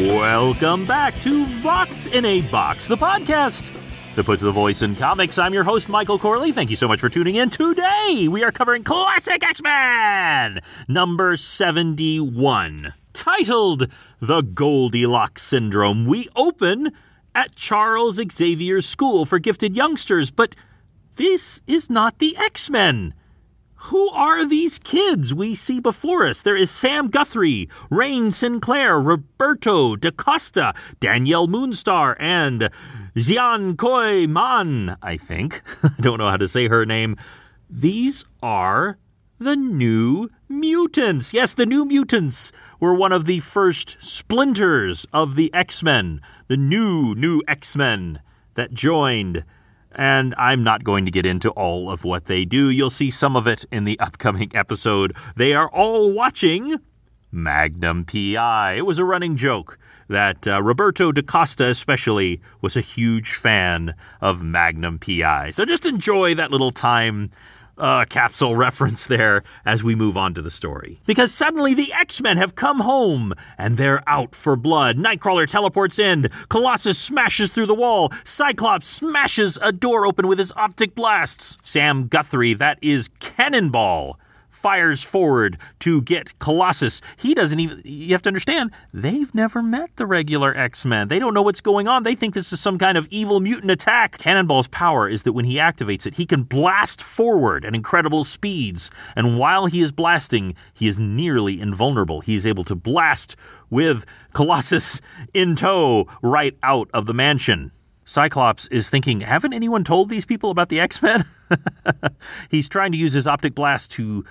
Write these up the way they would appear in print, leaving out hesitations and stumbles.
Welcome back to Vox in a Box, the podcast that puts the voice in comics. I'm your host, Michael Corley. Thank you so much for tuning in. Today, we are covering Classic X-Men, number 71, titled The Goldilocks Syndrome. We open at Charles Xavier's School for Gifted Youngsters, but this is not the X-Men. Who are these kids we see before us? There is Sam Guthrie, Rain Sinclair, Roberto DaCosta, Danielle Moonstar, and Xian Koi Man, I think. I don't know how to say her name. These are the New Mutants. Yes, the New Mutants were one of the first splinters of the X-Men, the new X-Men that joined. And I'm not going to get into all of what they do. You'll see some of it in the upcoming episode. They are all watching Magnum P.I. It was a running joke that Roberto DaCosta especially was a huge fan of Magnum P.I. So just enjoy that little time capsule reference there as we move on to the story. Because suddenly the X-Men have come home, and they're out for blood. Nightcrawler teleports in, Colossus smashes through the wall, Cyclops smashes a door open with his optic blasts. Sam Guthrie, that is Cannonball, fires forward to get Colossus. He doesn't even, you have to understand, they've never met the regular X-Men. They don't know what's going on. They think this is some kind of evil mutant attack. Cannonball's power is that when he activates it, he can blast forward at incredible speeds. And while he is blasting, he is nearly invulnerable. He is able to blast with Colossus in tow right out of the mansion. Cyclops is thinking, haven't anyone told these people about the X-Men? He's trying to use his optic blast to,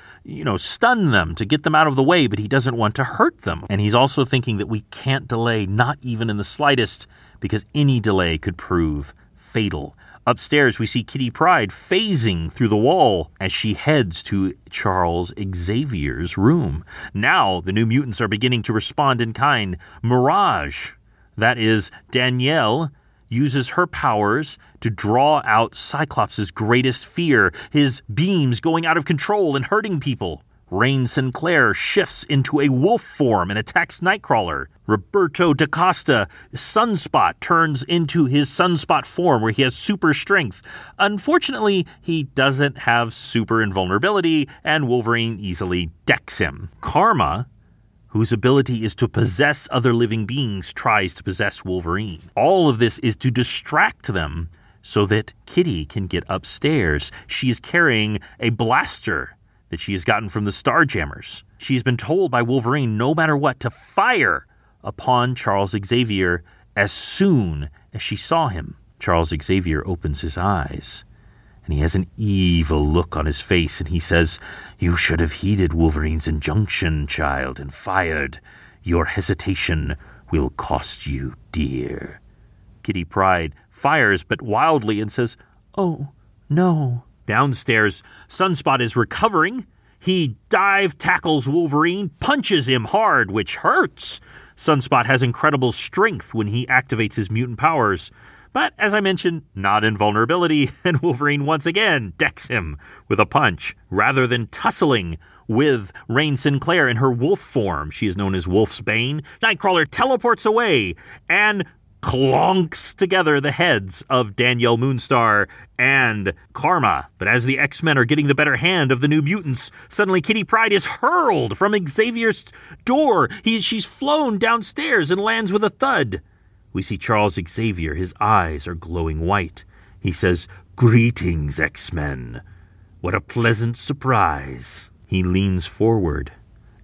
stun them, to get them out of the way, but he doesn't want to hurt them. And he's also thinking that we can't delay, not even in the slightest, because any delay could prove fatal. Upstairs, we see Kitty Pryde phasing through the wall as she heads to Charles Xavier's room. Now, the New Mutants are beginning to respond in kind. Mirage, that is Danielle, uses her powers to draw out Cyclops' greatest fear, his beams going out of control and hurting people. Rain Sinclair shifts into a wolf form and attacks Nightcrawler. Roberto DaCosta, Sunspot, turns into his Sunspot form where he has super strength. Unfortunately, he doesn't have super invulnerability, and Wolverine easily decks him. Karma, whose ability is to possess other living beings, tries to possess Wolverine. All of this is to distract them so that Kitty can get upstairs. She is carrying a blaster that she has gotten from the Starjammers. She's been told by Wolverine, no matter what, to fire upon Charles Xavier as soon as she saw him. Charles Xavier opens his eyes, and he has an evil look on his face, and he says, "You should have heeded Wolverine's injunction, child, and fired. Your hesitation will cost you dear." Kitty Pryde fires, but wildly, and says, "Oh, no." Downstairs, Sunspot is recovering. He dive tackles Wolverine, punches him hard, which hurts. Sunspot has incredible strength when he activates his mutant powers. But, as I mentioned, not invulnerability, and Wolverine once again decks him with a punch. Rather than tussling with Rain Sinclair in her wolf form, she is known as Wolf's Bane, Nightcrawler teleports away and clonks together the heads of Danielle Moonstar and Karma. But as the X-Men are getting the better hand of the New Mutants, suddenly Kitty Pryde is hurled from Xavier's door. She's flown downstairs and lands with a thud. We see Charles Xavier. His eyes are glowing white. He says, "Greetings, X-Men. What a pleasant surprise." He leans forward,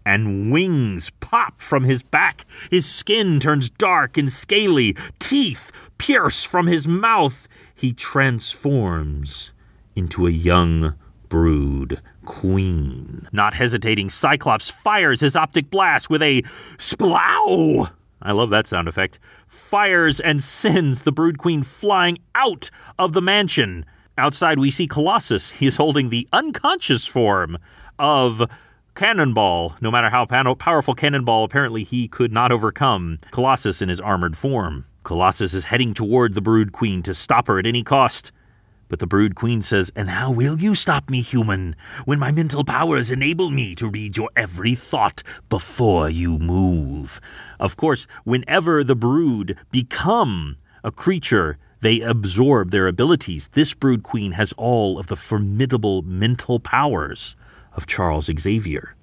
and wings pop from his back. His skin turns dark and scaly. Teeth pierce from his mouth. He transforms into a young brood queen. Not hesitating, Cyclops fires his optic blast with a splow. I love that sound effect. Fires and sends the Brood Queen flying out of the mansion. Outside, we see Colossus. He's holding the unconscious form of Cannonball. No matter how powerful Cannonball, apparently he could not overcome Colossus in his armored form. Colossus is heading toward the Brood Queen to stop her at any cost. But the Brood Queen says, "And how will you stop me, human, when my mental powers enable me to read your every thought before you move?" Of course, whenever the Brood become a creature, they absorb their abilities. This Brood Queen has all of the formidable mental powers of Charles Xavier.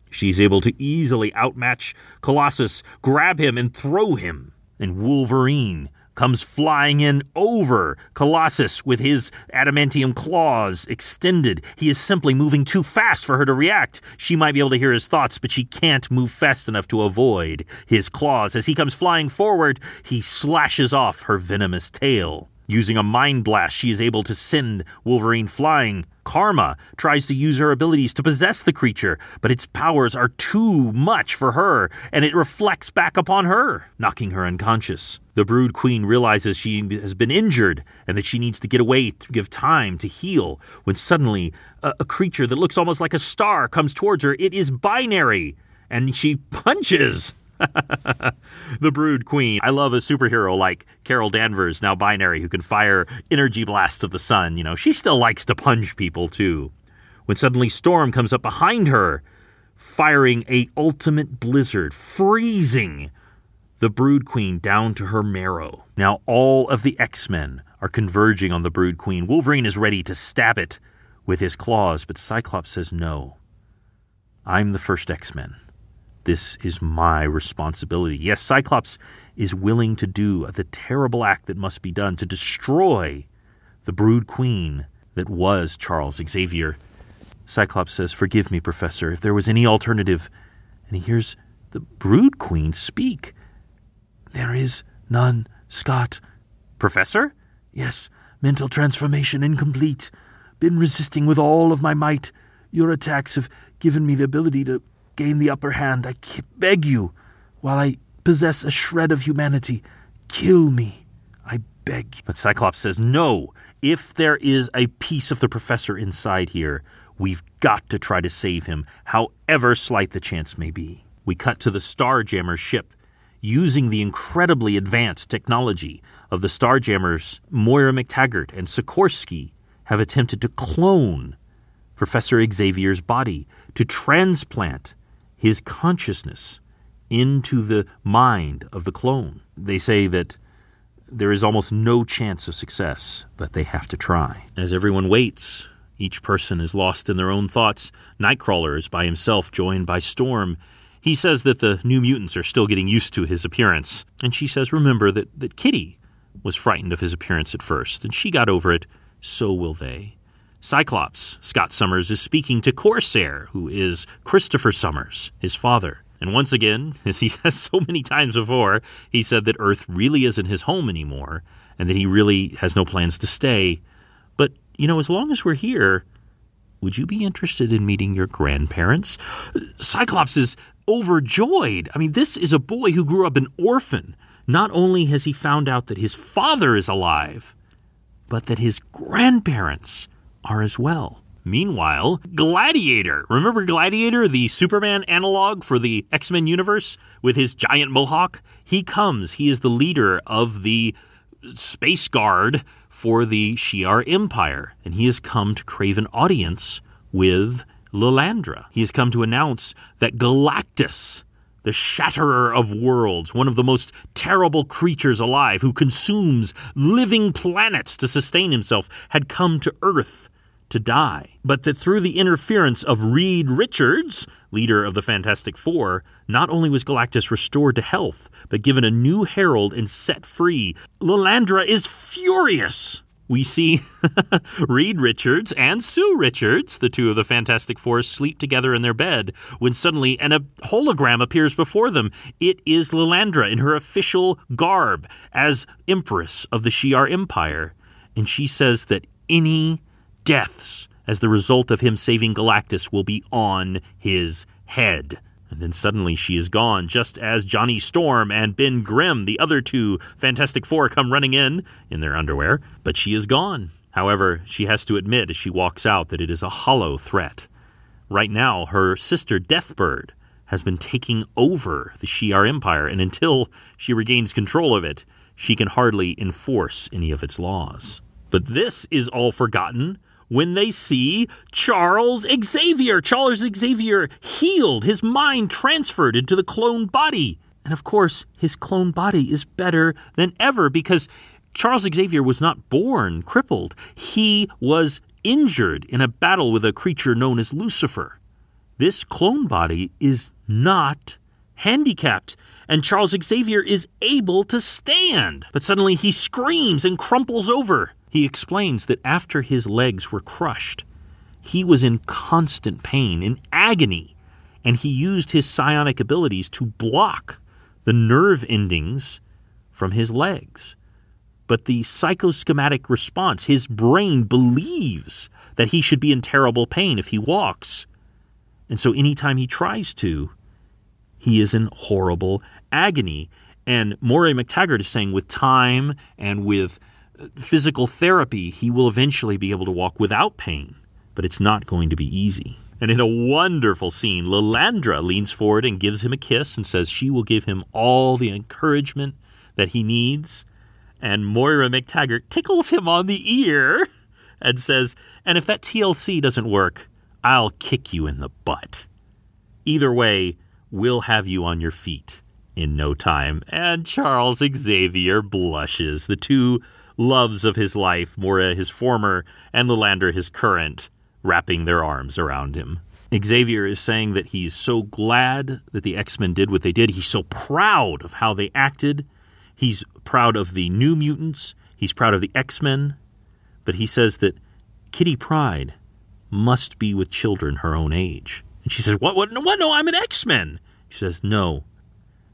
She's able to easily outmatch Colossus, grab him, and throw him. And Wolverine comes flying in over Colossus with his adamantium claws extended. He is simply moving too fast for her to react. She might be able to hear his thoughts, but she can't move fast enough to avoid his claws. As he comes flying forward, he slashes off her venomous tail. Using a mind blast, she is able to send Wolverine flying. Karma tries to use her abilities to possess the creature, but its powers are too much for her, and it reflects back upon her, knocking her unconscious. The Brood Queen realizes she has been injured and that she needs to get away to give time to heal, when suddenly a creature that looks almost like a star comes towards her. It is Binary, and she punches the Brood Queen. I love a superhero like Carol Danvers, now Binary, who can fire energy blasts of the sun. She still likes to punch people too. When suddenly Storm comes up behind her, firing a ultimate blizzard, freezing the Brood Queen down to her marrow. Now all of the X-Men are converging on the Brood Queen. Wolverine is ready to stab it with his claws, but Cyclops says, "No, I'm the first X-Men. This is my responsibility." Yes, Cyclops is willing to do the terrible act that must be done to destroy the Brood Queen that was Charles Xavier. Cyclops says, "Forgive me, Professor, if there was any alternative." And he hears the Brood Queen speak. "There is none, Scott." "Professor?" "Yes, mental transformation incomplete. Been resisting with all of my might. Your attacks have given me the ability to gain the upper hand. I beg you, while I possess a shred of humanity, kill me. I beg." But Cyclops says, "No, if there is a piece of the Professor inside here, we've got to try to save him, however slight the chance may be." We cut to the Starjammer ship. Using the incredibly advanced technology of the Starjammers, Moira McTaggart and Sikorsky have attempted to clone Professor Xavier's body, to transplant his consciousness into the mind of the clone. They say that there is almost no chance of success, but they have to try. As everyone waits, each person is lost in their own thoughts. Nightcrawler is by himself, joined by Storm. He says that the New Mutants are still getting used to his appearance. And she says, "Remember that Kitty was frightened of his appearance at first, and she got over it. So will they." Cyclops, Scott Summers, is speaking to Corsair, who is Christopher Summers, his father. And once again, as he has so many times before, he said that Earth really isn't his home anymore, and that he really has no plans to stay. But, as long as we're here, would you be interested in meeting your grandparents? Cyclops is overjoyed. This is a boy who grew up an orphan. Not only has he found out that his father is alive, but that his grandparents are as well. Meanwhile, Gladiator. Remember Gladiator, the Superman analog for the X-Men universe with his giant mohawk? He comes. He is the leader of the Space Guard for the Shi'ar Empire, and he has come to crave an audience with Lilandra. He has come to announce that Galactus, the Shatterer of Worlds, one of the most terrible creatures alive who consumes living planets to sustain himself, had come to Earth to die. But that through the interference of Reed Richards, leader of the Fantastic Four, not only was Galactus restored to health, but given a new herald and set free. Lilandra is furious. We see Reed Richards and Sue Richards, the two of the Fantastic Four, sleep together in their bed when suddenly a hologram appears before them. It is Lilandra in her official garb as Empress of the Shi'ar Empire. And she says that any deaths as the result of him saving Galactus will be on his head. And then suddenly she is gone, just as Johnny Storm and Ben Grimm, the other two Fantastic Four, come running in their underwear, but she is gone. However, she has to admit as she walks out that it is a hollow threat. Right now, her sister Deathbird has been taking over the Shi'ar Empire, and until she regains control of it, she can hardly enforce any of its laws. But this is all forgotten when they see Charles Xavier. Charles Xavier healed, his mind transferred into the cloned body. And of course, his cloned body is better than ever because Charles Xavier was not born crippled. He was injured in a battle with a creature known as Lucifer. This clone body is not handicapped, and Charles Xavier is able to stand. But suddenly he screams and crumples over. He explains that after his legs were crushed, he was in constant pain, in agony, and he used his psionic abilities to block the nerve endings from his legs. But the psychoschematic response, his brain believes that he should be in terrible pain if he walks. And so anytime he tries to, he is in horrible agony. And Moira McTaggart is saying with time and with physical therapy, he will eventually be able to walk without pain. But it's not going to be easy. And in a wonderful scene, Lilandra leans forward and gives him a kiss and says she will give him all the encouragement that he needs. And Moira McTaggart tickles him on the ear and says, and if that TLC doesn't work, I'll kick you in the butt. Either way, we'll have you on your feet in no time. And Charles Xavier blushes. The two loves of his life, Moira his former and Lilandra his current, wrapping their arms around him. Xavier is saying that he's so glad that the X-Men did what they did. He's so proud of how they acted. He's proud of the New Mutants. He's proud of the X-Men. But he says that Kitty Pryde must be with children her own age. And she says, What? No, I'm an X-Men. She says, no,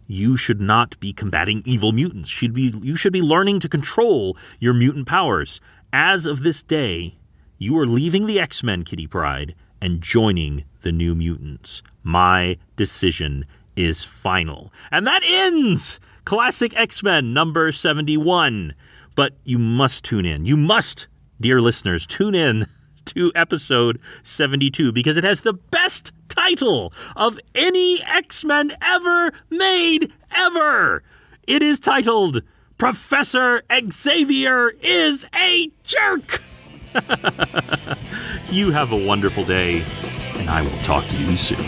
you should not be combating evil mutants. You should be learning to control your mutant powers. As of this day, you are leaving the X-Men, Kitty Pryde, and joining the New Mutants. My decision is final. And that ends Classic X-Men number 71. But you must tune in. You must, dear listeners, tune in to episode 72 because it has the best title of any X-Men ever made, ever. It is titled, Professor Xavier is a Jerk. You have a wonderful day, and I will talk to you soon.